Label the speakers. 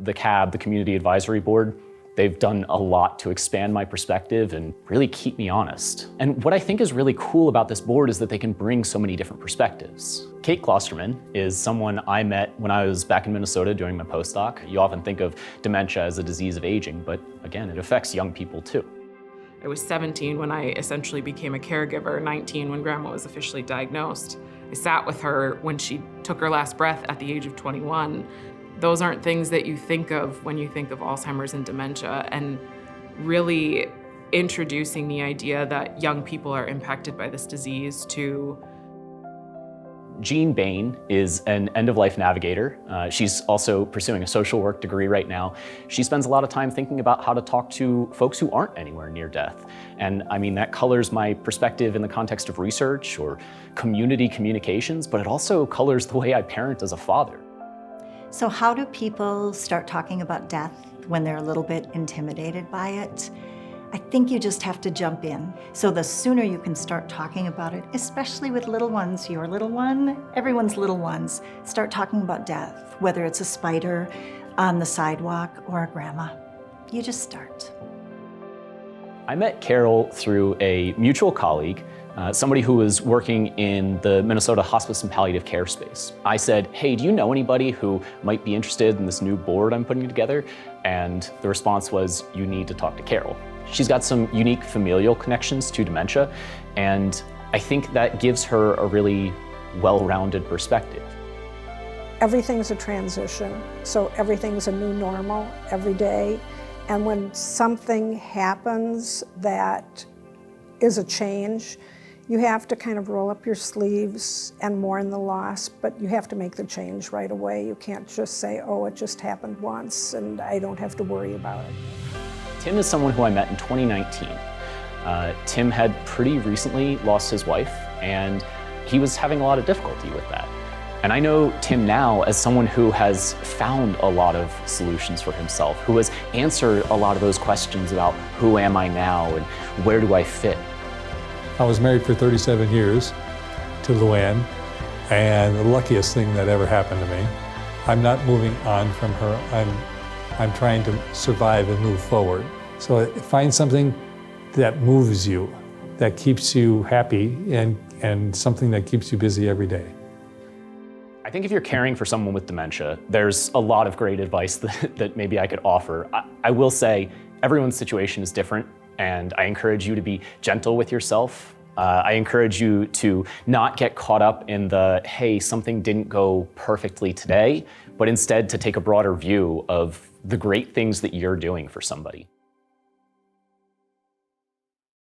Speaker 1: the CAB, the Community Advisory Board, they've done a lot to expand my perspective and really keep me honest. And what I think is really cool about this board is that they can bring so many different perspectives. Kate Klosterman is someone I met when I was back in Minnesota doing my postdoc. You often think of dementia as a disease of aging, but again, it affects young people too.
Speaker 2: I was 17 when I essentially became a caregiver, 19 when Grandma was officially diagnosed. I sat with her when she took her last breath at the age of 21. Those aren't things that you think of when you think of Alzheimer's and dementia, and really introducing the idea that young people are impacted by this disease to
Speaker 1: Jean Bain is an end-of-life navigator. She's also pursuing a social work degree right now. She spends a lot of time thinking about how to talk to folks who aren't anywhere near death. And I mean, that colors my perspective in the context of research or community communications, but it also colors the way I parent as a father.
Speaker 3: So how do people start talking about death when they're a little bit intimidated by it? I think you just have to jump in. So the sooner you can start talking about it, especially with little ones, your little one, everyone's little ones, start talking about death, whether it's a spider on the sidewalk or a grandma. You just start.
Speaker 1: I met Carol through a mutual colleague, somebody who was working in the Minnesota hospice and palliative care space. I said, hey, do you know anybody who might be interested in this new board I'm putting together? And the response was, you need to talk to Carol. She's got some unique familial connections to dementia, and I think that gives her a really well-rounded perspective.
Speaker 4: Everything's a transition, so everything's a new normal every day. And when something happens that is a change, you have to kind of roll up your sleeves and mourn the loss, but you have to make the change right away. You can't just say, oh, it just happened once and I don't have to worry about it.
Speaker 1: Tim is someone who I met in 2019. Tim had pretty recently lost his wife, and he was having a lot of difficulty with that. And I know Tim now as someone who has found a lot of solutions for himself, who has answered a lot of those questions about who am I now and where do I fit.
Speaker 5: I was married for 37 years to Luann, and the luckiest thing that ever happened to me. I'm not moving on from her. I'm trying to survive and move forward. So find something that moves you, that keeps you happy, and something that keeps you busy every day.
Speaker 1: I think if you're caring for someone with dementia, there's a lot of great advice that maybe I could offer. I will say everyone's situation is different, and I encourage you to be gentle with yourself. I encourage you to not get caught up in the, hey, something didn't go perfectly today, but instead to take a broader view of the great things that you're doing for somebody.